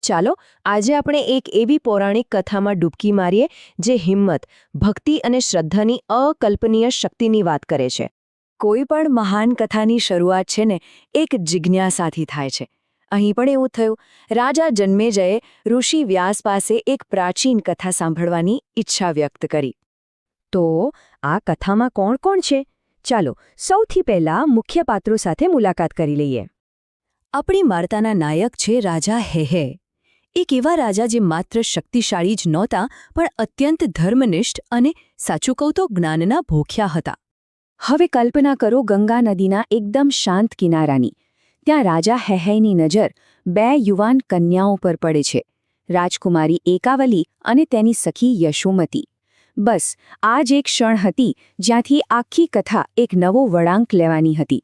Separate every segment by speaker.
Speaker 1: ચાલો આજે આપણે એક એવી પૌરાણિક કથામાં ડૂબકી મારીએ જે હિંમત, ભક્તિ અને શ્રદ્ધાની અકલ્પનીય શક્તિની વાત કરે છે. કોઈ પણ મહાન કથાની શરૂઆત છે ને એક જિજ્ઞાસાથી થાય છે. અહીં પણ એવું થયું. રાજા જન્મેજયે ઋષિ વ્યાસ પાસે એક પ્રાચીન કથા સાંભળવાની ઈચ્છા વ્યક્ત કરી. તો આ કથામાં કોણ કોણ છે? ચાલો સૌથી પહેલા મુખ્ય પાત્રો સાથે મુલાકાત કરી લઈએ. આપણી વાર્તાના નાયક છે રાજા હેહે. એક એવા રાજા જે માત્ર શક્તિશાળી જ નહોતા પણ અત્યંત ધર્મનિષ્ઠ અને સાચું કહું તો જ્ઞાનના ભૂખ્યા હતા. હવે કલ્પના કરો ગંગા નદીના એકદમ શાંત કિનારાની. ત્યાં રાજા હેહૈની નજર બે યુવાન કન્યાઓ પર પડે છે, રાજકુમારી એકાવલી અને તેની સખી યશોમતી. બસ આ જ એક ક્ષણ હતી જ્યાંથી આખી કથા એક નવો વળાંક લેવાની હતી.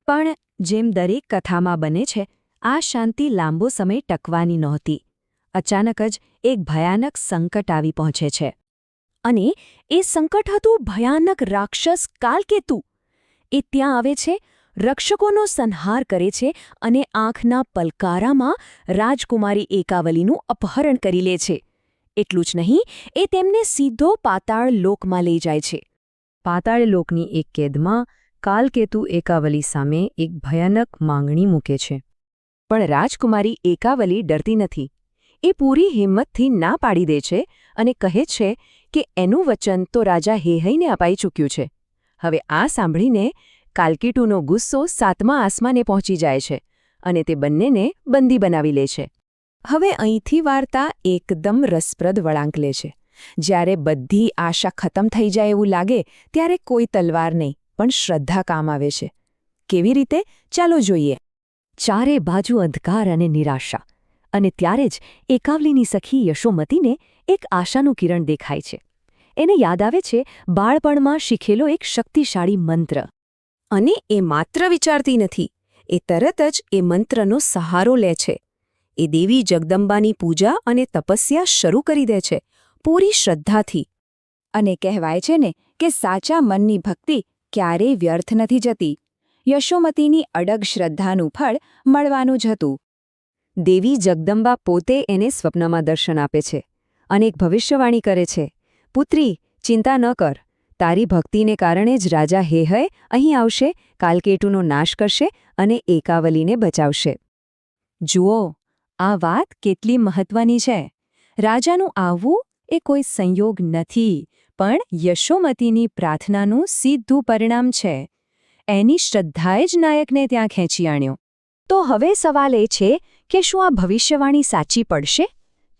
Speaker 1: પણ જેમ દરેક કથામાં બને છે, આ શાંતિ લાંબો સમય ટકવાની નહોતી. અચાનક જ એક ભયાનક સંકટ આવી પહોંચે છે. અને એ સંકટ હતું ભયાનક રાક્ષસ કાલકેતુ. એ ત્યાં આવે છે, રક્ષકોનો સંહાર કરે છે અને આંખના પલકારામાં રાજકુમારી એકાવલીનું અપહરણ કરી લે છે. એટલું જ નહીં, એ તેમને સીધો પાતાળ લોકમાં લઈ જાય છે. પાતાળ લોકની એક કેદમાં કાલકેતુ એકાવલી સામે એક ભયાનક માંગણી મૂકે છે. પણ રાજકુમારી એકાવલી ડરતી નથી. એ પૂરી હિંમતથી ના પાડી દે છે અને કહે છે કે એનું વચન તો રાજા હેહૈને અપાઈ ચૂક્યું છે. હવે આ સાંભળીને કાલકેતુનો ગુસ્સો 7મા આસમાને પહોંચી જાય છે અને તે બંનેને બંદી બનાવી લે છે. હવે અહીંથી વાર્તા એકદમ રસપ્રદ વળાંક લે છે. જ્યારે બધી આશા ખતમ થઈ જાય એવું લાગે ત્યારે કોઈ તલવાર નહીં પણ શ્રદ્ધા કામ આવે છે. કેવી રીતે? ચાલો જોઈએ. ચારે બાજુ અંધકાર અને નિરાશા. અને ત્યારે જ એકાવલીની સખી યશોમતીને એક આશાનું કિરણ દેખાય છે. એને યાદ આવે છે બાળપણમાં શીખેલો એક શક્તિશાળી મંત્ર. અને એ માત્ર વિચારતી નથી, એ તરત જ એ મંત્રનો સહારો લે છે. એ દેવી જગદંબાની પૂજા અને તપસ્યા શરૂ કરી દે છે, પૂરી શ્રદ્ધાથી. અને કહેવાય છે ને કે સાચા મનની ભક્તિ ક્યારેય વ્યર્થ નથી જતી. યશોમતીની અડગ શ્રદ્ધાનું ફળ મળવાનું જ હતું. દેવી જગદંબા પોતે એને સ્વપ્નમાં દર્શન આપે છે અને એક ભવિષ્યવાણી કરે છે. પુત્રી, ચિંતા ન કર. તારી ભક્તિને કારણે જ રાજા હેહૈ અહીં આવશે, કાલકેતુનો નાશ કરશે અને એકાવલીને બચાવશે. જુઓ, આ વાત કેટલી મહત્વની છે. રાજાનું આવવું એ કોઈ સંયોગ નથી, પણ યશોમતીની પ્રાર્થનાનું સીધું પરિણામ છે. એની શ્રદ્ધાએ જ નાયકને ત્યાં ખેંચી આણ્યો. તો હવે સવાલ એ છે કે શું આ ભવિષ્યવાણી સાચી પડશે?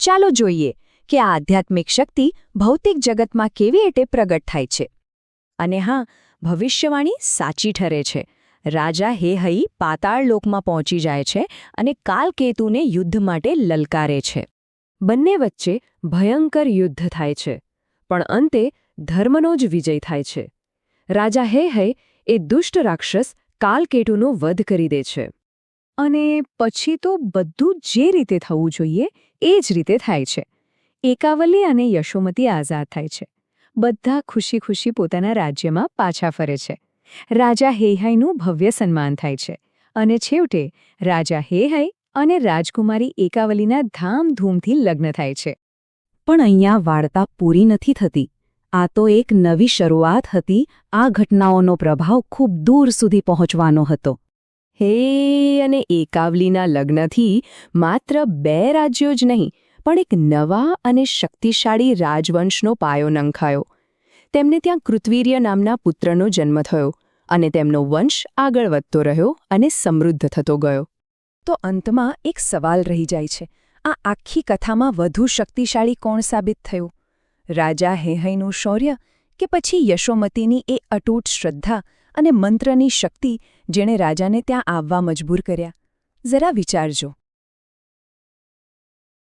Speaker 1: ચાલો જોઈએ કે આ આધ્યાત્મિક શક્તિ ભૌતિક જગતમાં કેવી રીતે પ્રગટ થાય છે. અને હા, ભવિષ્યવાણી સાચી ઠરે છે. રાજા હેહૈ પાતાળ લોકમાં પહોંચી જાય છે અને કાલકેતુને યુદ્ધ માટે લલકારે છે. બંને વચ્ચે ભયંકર યુદ્ધ થાય છે, પણ અંતે ધર્મનો જ વિજય થાય છે. રાજા હેહૈ એ દુષ્ટ રાક્ષસ કાલકેતુનો વધ કરી દે છે. અને પછી તો બધું જે રીતે થવું જોઈએ એ જ રીતે થાય છે. એકાવલી અને યશોમતી આઝાદ થાય છે. બધા ખુશી ખુશી પોતાના રાજ્યમાં પાછા ફરે છે. રાજા હેહૈનું ભવ્ય સન્માન થાય છે. અને છેવટે રાજા હેહૈ અને રાજકુમારી એકાવલીના ધામધૂમથી લગ્ન થાય છે. પણ અહીંયા વાર્તા પૂરી નથી થતી. આ તો એક નવી શરૂઆત હતી. આ ઘટનાઓનો પ્રભાવ ખૂબ દૂર સુધી પહોંચવાનો હતો. હે અને એકાવલીના લગ્નથી માત્ર 2 રાજ્યો જ નહીં, પણ એક નવા અને શક્તિશાળી રાજવંશનો પાયો નંખાયો. તેમને ત્યાં કૃતવીર્ય નામના પુત્રનો જન્મ થયો અને તેમનો વંશ આગળ વધતો રહ્યો અને સમૃદ્ધ થતો ગયો. તો અંતમાં એક સવાલ રહી જાય છે. આ આખી કથામાં વધુ શક્તિશાળી કોણ સાબિત થયું? રાજા હેહૈનું શૌર્ય કે પછી યશોમતીની એ અતૂટ શ્રદ્ધા અને મંત્રની શક્તિ જેણે રાજાને ત્યાં આવવા મજબૂર કર્યા? જરા વિચારજો.